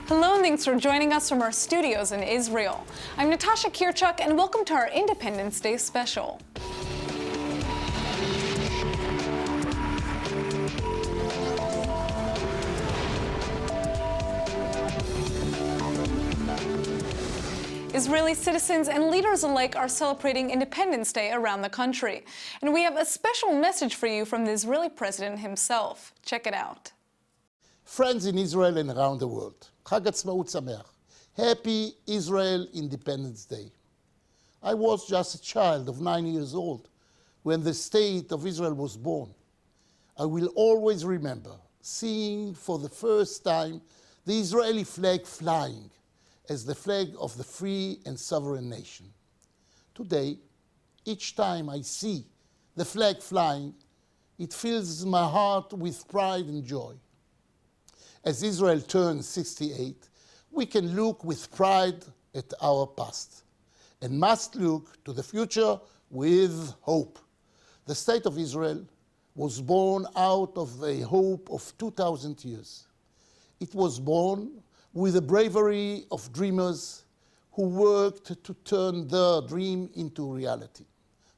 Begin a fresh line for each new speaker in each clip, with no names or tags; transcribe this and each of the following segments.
Hello and thanks for joining us from our studios in Israel. I'm Natasha Kirchuk and welcome to our Independence Day special. Israeli citizens and leaders alike are celebrating Independence Day around the country. And we have a special message for you from the Israeli president himself. Check it out.
Friends in Israel and around the world, Chag Atzmaut Sameach. Happy Israel Independence Day. I was just a child of 9 years old when the state of Israel was born. I will always remember seeing for the first time the Israeli flag flying as the flag of the free and sovereign nation. Today, each time I see the flag flying, it fills my heart with pride and joy. As Israel turns 68, we can look with pride at our past and must look to the future with hope. The state of Israel was born out of a hope of 2,000 years. It was born with the bravery of dreamers who worked to turn their dream into reality.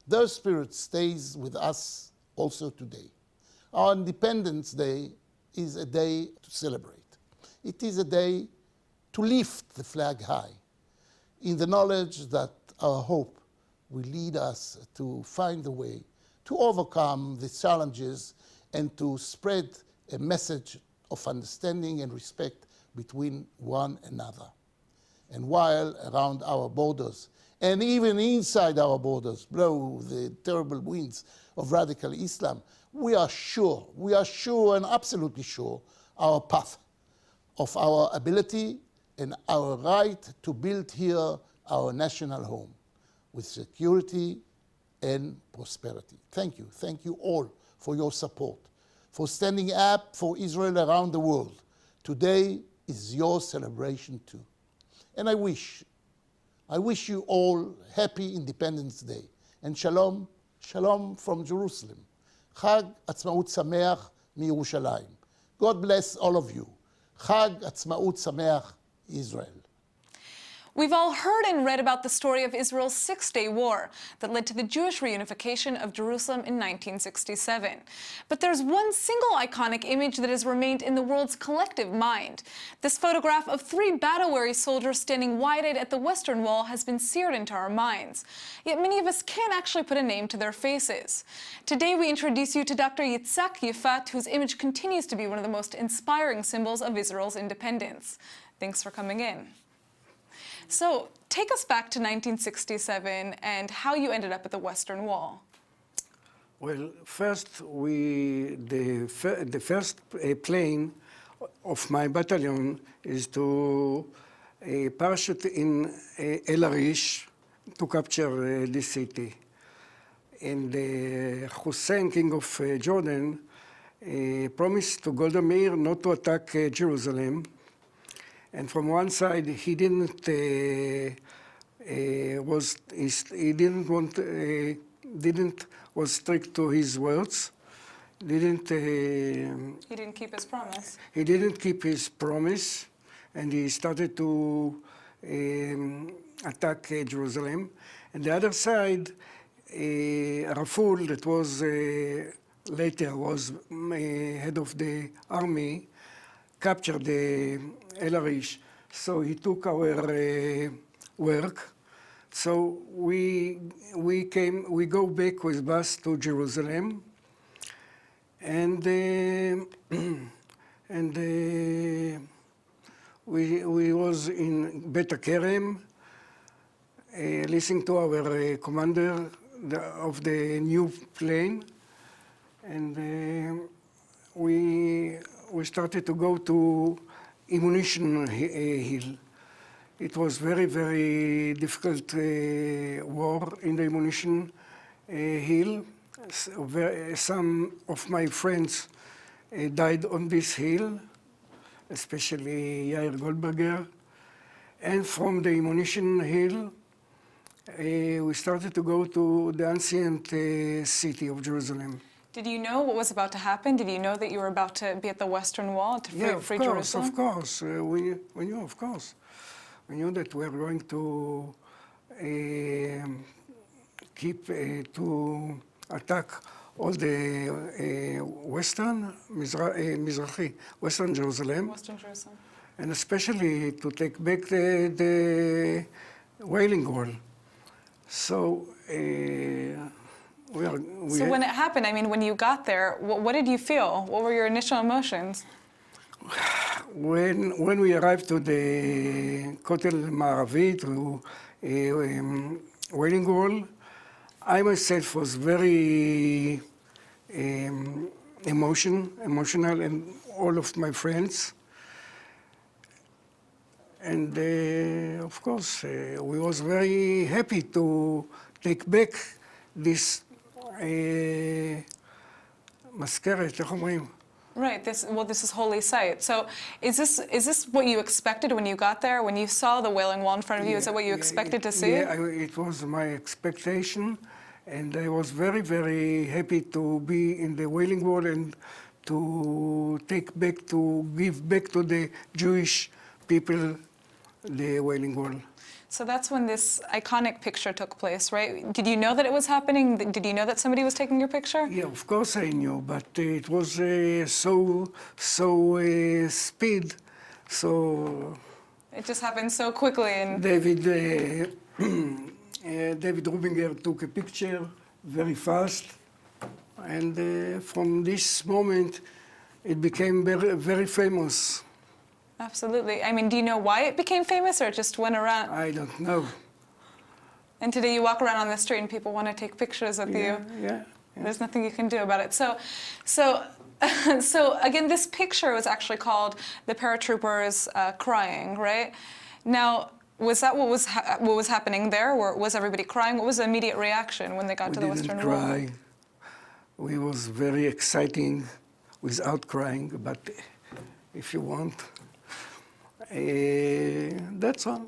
Their spirit stays with us also today. Our Independence Day is a day to celebrate. It is a day to lift the flag high in the knowledge that our hope will lead us to find a way to overcome the challenges and to spread a message of understanding and respect between one another. And while around our borders and even inside our borders blow the terrible winds of radical Islam, we are sure and absolutely sure our path of our ability and our right to build here our national home with security and prosperity. Thank you all for your support, for standing up for Israel around the world. Today is your celebration too. And I wish you all happy Independence Day and shalom from Jerusalem. Chag Atzmaut Sameach miYerushalayim. God bless all of you. Chag Atzmaut Sameach, Israel.
We've all heard and read about the story of Israel's Six-Day War that led to the Jewish reunification of Jerusalem in 1967. But there's one single iconic image that has remained in the world's collective mind. This photograph of three battle-weary soldiers standing wide-eyed at the Western Wall has been seared into our minds. Yet many of us can't actually put a name to their faces. Today we introduce you to Dr. Yitzhak Yifat, whose image continues to be one of the most inspiring symbols of Israel's independence. Thanks for coming in. So, take us back to 1967 and how you ended up at the Western Wall.
Well, first, the first plane of my battalion is to parachute in El Arish to capture this city. And Hussein, king of Jordan, promised to Golda Meir not to attack Jerusalem. And from one side, he didn't was strict to his words. He didn't
keep his promise.
He didn't keep his promise, and he started to attack Jerusalem. And the other side, Raful, that was later was head of the army, captured the El Arish, so he took our work. So we go back with bus to Jerusalem, and we was in Bet HaKerem, listening to our commander of the new plane, and we started to go to ammunition hill. It was very, very difficult war in the ammunition hill. Some of my friends died on this hill, especially Yair Goldberger. And from the ammunition hill, we started to go to the ancient city of Jerusalem.
Do Did you know what was about to happen? Did you know that you were about to be at the Western Wall to free Jerusalem?
Of course. We knew, of course. We knew that we were going to to attack all the Western Jerusalem,
Western Jerusalem.
and especially to take back the Wailing Wall. So
So when it happened, I mean, when you got there, what did you feel? What were your initial emotions?
when we arrived to the Kotel Ma'aravi, to Wailing Wall, I myself was very emotional, and all of my friends. And of course, we was very happy to take back this מזכרת, איך אומרים?
Right. This is holy site. So, is this what you expected when you got there? When you saw the Wailing Wall in front of you, is that what you expected to see?
Yeah, it was my expectation, and I was very, very happy to be in the Wailing Wall and to give back to the Jewish people the Wailing Wall.
So that's when this iconic picture took place, right? Did you know that it was happening? Did you know that somebody was taking your picture?
Yeah, of course I knew, but it was so speed, so.
It just happened so quickly, and
David Rubinger took a picture very fast, and from this moment, it became very, very famous.
absolutely. I mean, do you know why it became famous, or it just went around?
I don't know.
And today you walk around on the street and people want to take pictures with you.
Yeah.
There's nothing you can do about it. So again, this picture was actually called the paratroopers crying, right? Now, was that what was happening there? Or was everybody crying? What was the immediate reaction when they got to the Western Wall?
We didn't cry. We was very exciting without crying, but if you want, that's all.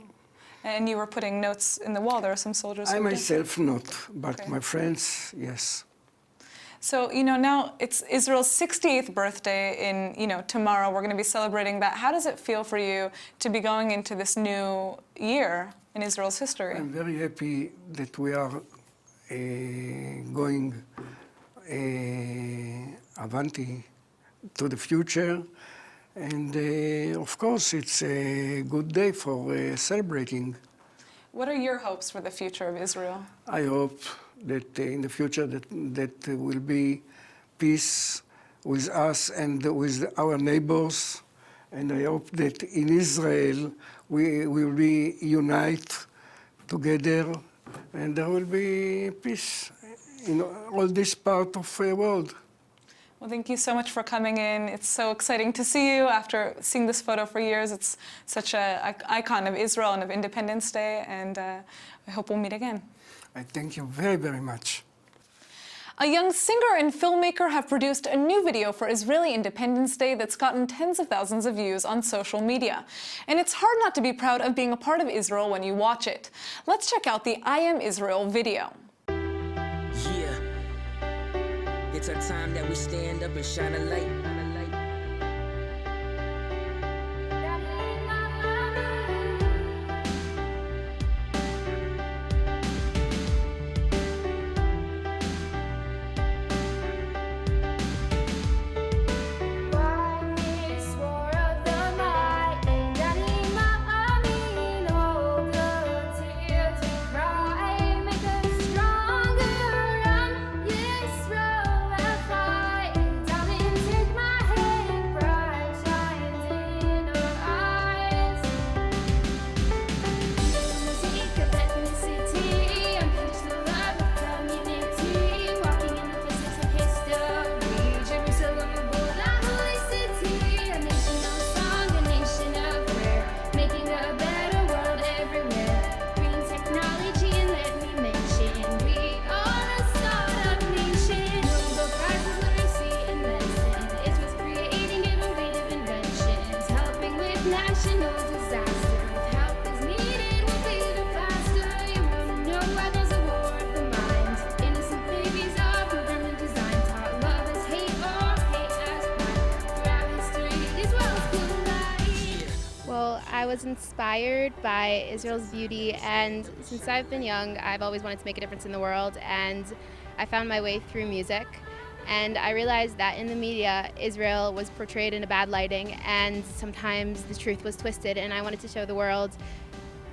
And you were putting notes in the wall. There were some soldiers.
I
who did.
myself not, but
Okay.
my friends, yes.
So, now it's Israel's 68th birthday in, tomorrow. We're going to be celebrating that. How does it feel for you to be going into this new year in Israel's history?
I'm very happy that we are going avanti to the future. And of course, it's a good day for celebrating.
What are your hopes for the future of Israel?
I hope that in the future that will be peace with us and with our neighbors. And I hope that in Israel we will be unite together, and there will be peace in all this part of the world.
Well, thank you so much for coming in. It's so exciting to see you after seeing this photo for years. It's such an icon of Israel and of Independence Day, and I hope we'll meet again.
I thank you very, very much.
A young singer and filmmaker have produced a new video for Israeli Independence Day that's gotten tens of thousands of views on social media. And it's hard not to be proud of being a part of Israel when you watch it. Let's check out the I Am Israel video.
Yeah, it's our time that we stand up and shine a light.
Take my I was inspired by Israel's beauty, and since I've been young, I've always wanted to make a difference in the world, and I found my way through music. And I realized that in the media, Israel was portrayed in a bad lighting, and sometimes the truth was twisted, and I wanted to show the world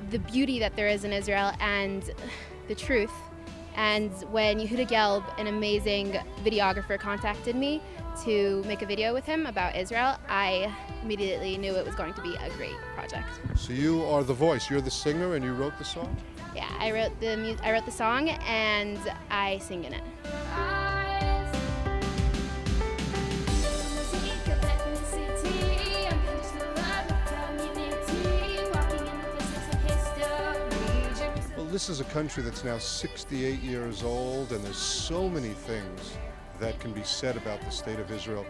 the beauty that there is in Israel and the truth. And when Yehuda Gelb, an amazing videographer, contacted me to make a video with him about Israel, I immediately knew it was going to be a great project.
So you are the voice, you're the singer, and you wrote the song?
Yeah, I wrote the song and I sing in it.
This is a country that's now 68 years old, and there's so many things that can be said about the state of Israel.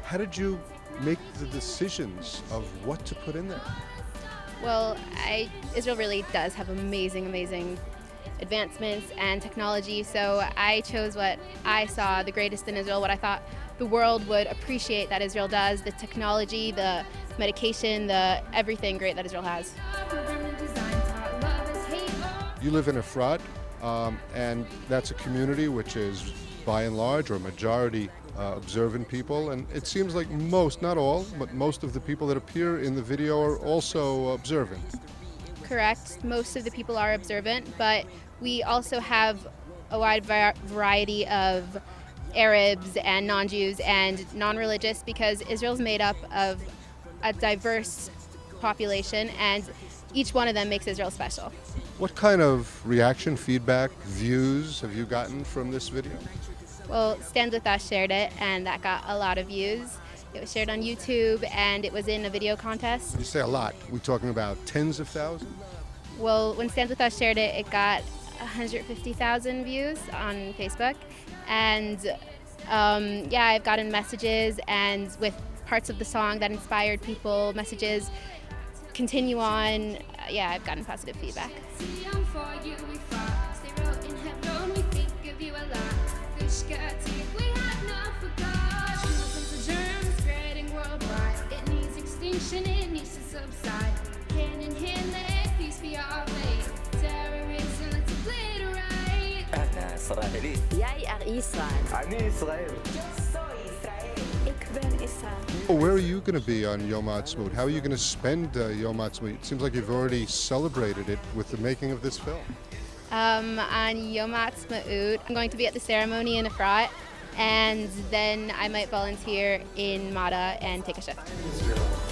How did you make the decisions of what to put in there?
Well, Israel really does have amazing advancements and technology, so I chose what I saw the greatest in Israel, what I thought the world would appreciate that Israel does, the technology, the medication, the everything great that Israel has.
You live in Efrat, and that's a community which is, by and large, or majority observant people, and it seems like most, not all, but most of the people that appear in the video are also observant.
Correct. Most of the people are observant, but we also have a wide variety of Arabs and non-Jews and non-religious, because Israel's made up of a diverse population, and each one of them makes Israel special.
What kind of reaction, feedback, views have you gotten from this video?
Well, Stand With Us shared it, and that got a lot of views. It was shared on YouTube, and it was in a video contest.
You say a lot. We're talking about tens of thousands?
Well, when Stand With Us shared it, it got 150,000 views on Facebook. And yeah, I've gotten messages, and with parts of the song that inspired people, messages, continue on. Yeah, I've gotten positive feedback.
It needs to subside. Hand in hand, let peace be our fate. Terrorism, let's obliterate.
أنا إسرائيلي.
Jij Israël.
أنا إسرائيل.
Ik ben Israël.
Where are you going to be on Yom Ha'atzmaut? How are you going to spend Yom Ha'atzmaut? It seems like you've already celebrated it with the making of this film.
On Yom Ha'atzmaut, I'm going to be at the ceremony in Efrat, and then I might volunteer in Mada and take a shift.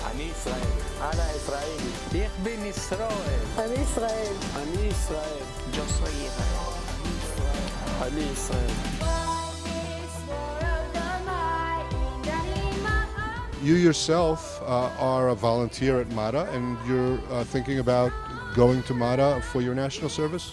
أنا إسرائيل. أنا إسرائيلي. Ich bin Israel.
אני ישראל.
أنا إسرائيل. Yo soy Israel. أنا إسرائيل.
You yourself are a volunteer at MADA, and you're thinking about going to MADA for your national service?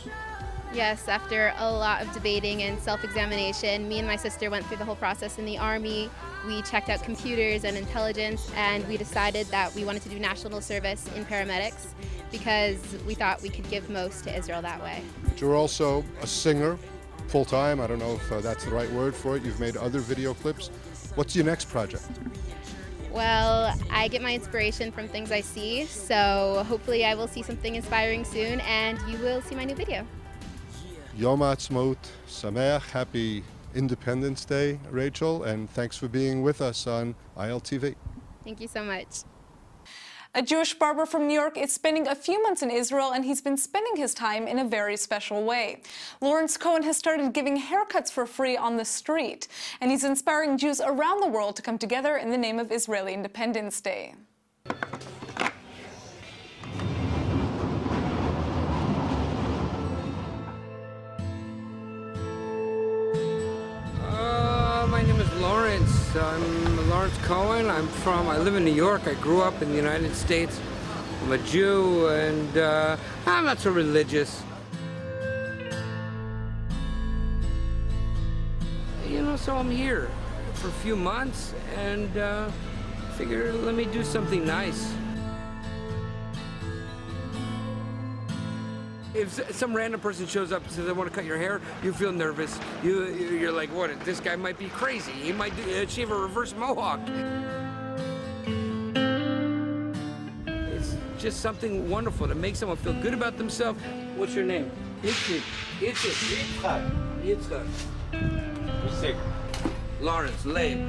Yes, after a lot of debating and self-examination, me and my sister went through the whole process in the Army. We checked out computers and intelligence, and we decided that we wanted to do national service in paramedics because we thought we could give most to Israel that way.
But you're also a singer, full-time. I don't know if that's the right word for it. You've made other video clips. What's your next project?
Well, I get my inspiration from things I see, so hopefully I will see something inspiring soon, and you will see my new video.
Yom Ha'atzmaut Sameach. Happy Independence Day, Rachel, and thanks for being with us on ILTV.
Thank you so much.
A Jewish barber from New York is spending a few months in Israel, and he's been spending his time in a very special way. Lawrence Cohen has started giving haircuts for free on the street, and he's inspiring Jews around the world to come together in the name of Israeli Independence Day.
My name is Lawrence. I'm Lawrence Cohen. I live in New York. I grew up in the United States. I'm a Jew, and I'm not so religious. You know, so I'm here for a few months, and figure let me do something nice. If some random person shows up and says, I want to cut your hair, you feel nervous. You're like, what, this guy might be crazy. He might achieve a reverse mohawk. It's just something wonderful to make someone feel good about themselves. What's your name? Yitzchak. Lawrence, Leib.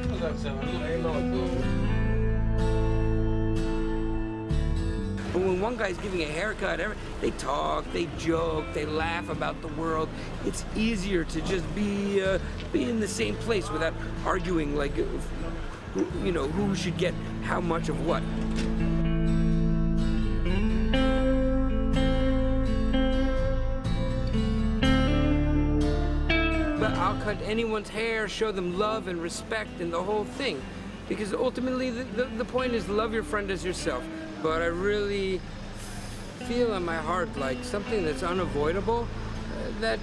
But when one guy's giving a haircut, they talk, they joke, they laugh about the world. It's easier to just be in the same place without arguing, like, who should get how much of what. But I'll cut anyone's hair, show them love and respect and the whole thing. Because ultimately, the point is love your friend as yourself. But I really feel in my heart like something that's unavoidable, that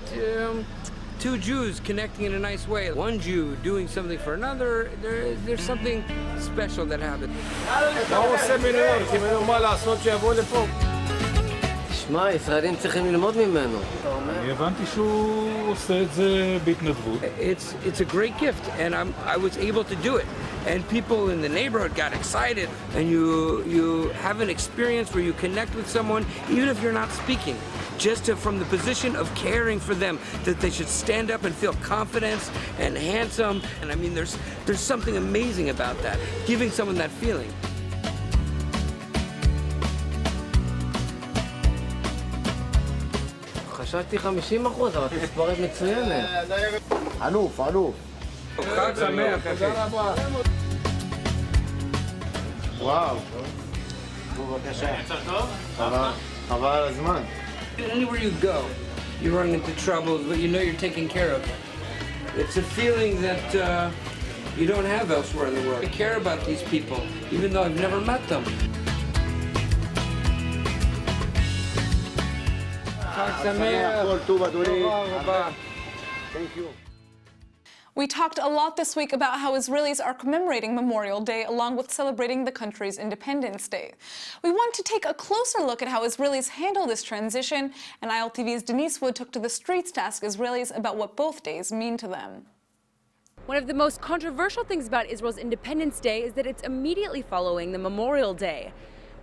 two Jews connecting in a nice way, one Jew doing something for another, there's something special that happens.
תשמע, ישראלים צריכים ללמוד ממנו.
אני הבנתי שהוא עושה את זה בהתנדבות.
It's a great gift, and I was able to do it. And people in the neighborhood got excited, and you have an experience where you connect with someone, even if you're not speaking, just from the position of caring for them, that they should stand up and feel confidence and handsome. And I mean, there's something amazing about that, giving someone that feeling.
חשבתי 50%, אבל תספורת מצוינת. אלוף.
חג שמח, תודה רבה.
וואו. בבקשה. חבל על הזמן.
Anywhere you go, you run into troubles, but you know you're taken care of. It's a feeling that you don't have elsewhere in the world. I care about these people, even though I've never met them.
Thank you.
We talked a lot this week about how Israelis are commemorating Memorial Day along with celebrating the country's Independence Day. We want to take a closer look at how Israelis handle this transition, and ILTV's Denise Wood took to the streets to ask Israelis about what both days mean to them.
One of the most controversial things about Israel's Independence Day is that it's immediately following the Memorial Day.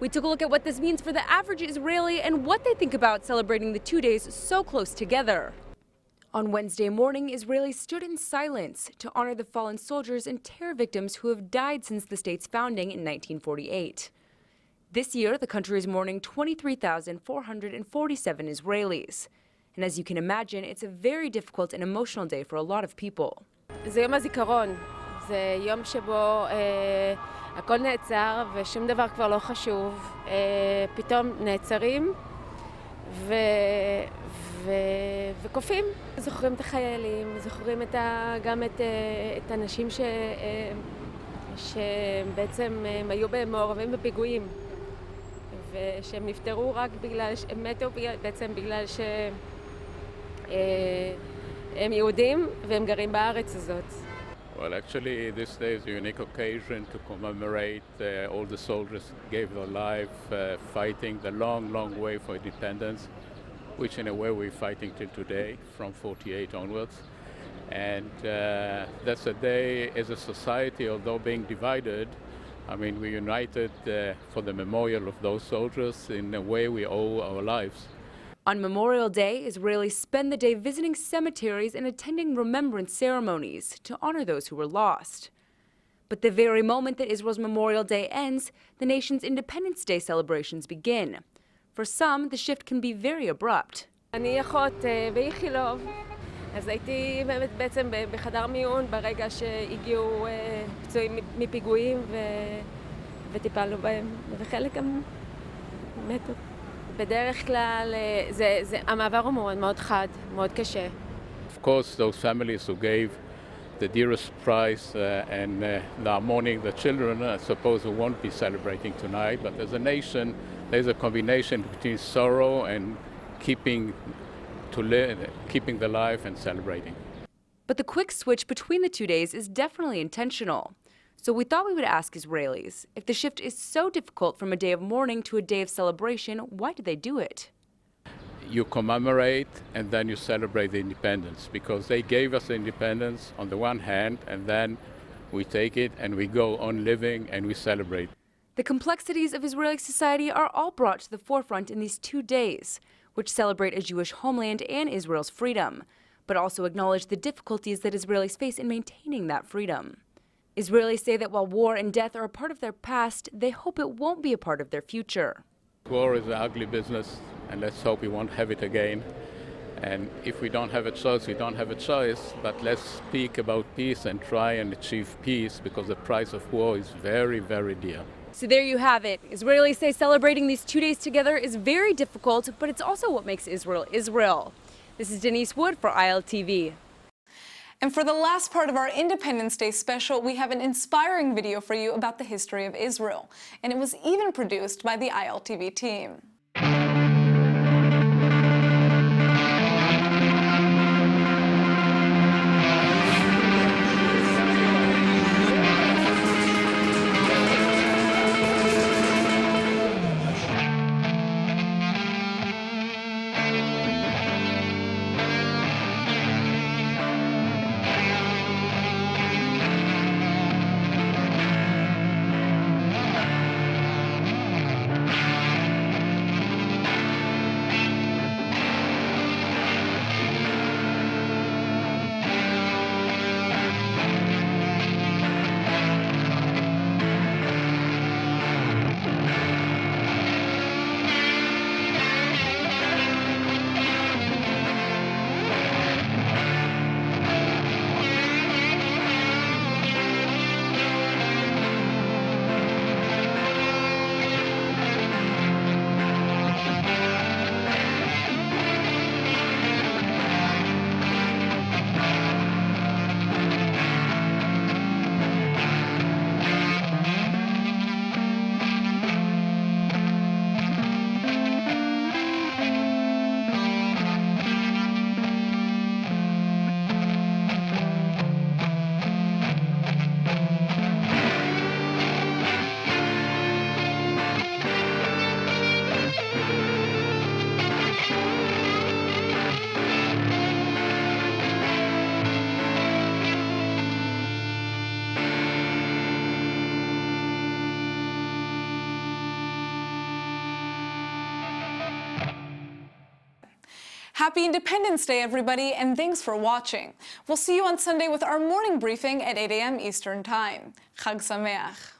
We took a look at what this means for the average Israeli and what they think about celebrating the 2 days so close together. On Wednesday morning, Israelis stood in silence to honor the fallen soldiers and terror victims who have died since the state's founding in 1948. This year, the country is mourning 23,447 Israelis. And as you can imagine, it's a very difficult and emotional day for a lot of people.
זה יום הזיכרון. זה יום שבו הכל נעצר ושום דבר כבר לא חשוב. פתאום נעצרים וקופים. זוכרים את החיילים, זוכרים גם את האנשים שבעצם היו מעורבים בפיגועים ושהם נפטרו רק בגלל שהם מתו בעצם בגלל שהם יהודים והם גרים בארץ הזאת.
Well, actually, this day is a unique occasion to commemorate all the soldiers who gave their life fighting the long, long way for independence, which in a way we're fighting till today, from 48 onwards. And that's a day as a society, although being divided, I mean, we're united for the memorial of those soldiers in a way we owe our lives.
On Memorial Day, Israelis spend the day visiting cemeteries and attending remembrance ceremonies to honor those who were lost. But the very moment that Israel's Memorial Day ends, the nation's Independence Day celebrations begin. For some, the shift can be very abrupt.
אני אחות באיכילוב, אז הייתי בעצם בחדר מיון ברגע שהגיעו פצועים מפיגועים וטיפלנו בהם, וחלק גם מתו. בדרך כלל המעבר הוא מאוד חד, מאוד קשה.
Of course, those families who gave the dearest prize and they are mourning the children, I suppose we won't be celebrating tonight, but as a nation, there's a combination between sorrow and keeping the life and celebrating.
But the quick switch between the 2 days is definitely intentional. So we thought we would ask Israelis, if the shift is so difficult from a day of mourning to a day of celebration, why do they do it?
You commemorate and then you celebrate the independence, because they gave us the independence on the one hand, and then we take it and we go on living and we celebrate.
The complexities of Israeli society are all brought to the forefront in these 2 days, which celebrate a Jewish homeland and Israel's freedom, but also acknowledge the difficulties that Israelis face in maintaining that freedom. Israelis say that while war and death are a part of their past, they hope it won't be a part of their future.
War is an ugly business, and let's hope we won't have it again. And if we don't have a choice, we don't have a choice, but let's speak about peace and try and achieve peace, because the price of war is very, very dear.
So there you have it. Israelis say celebrating these 2 days together is very difficult, but it's also what makes Israel Israel. This is Denise Wood for ILTV.
And for the last part of our Independence Day special, we have an inspiring video for you about the history of Israel. And it was even produced by the ILTV team. Happy Independence Day, everybody, and thanks for watching. We'll see you on Sunday with our morning briefing at 8 a.m. Eastern Time. Chag Sameach.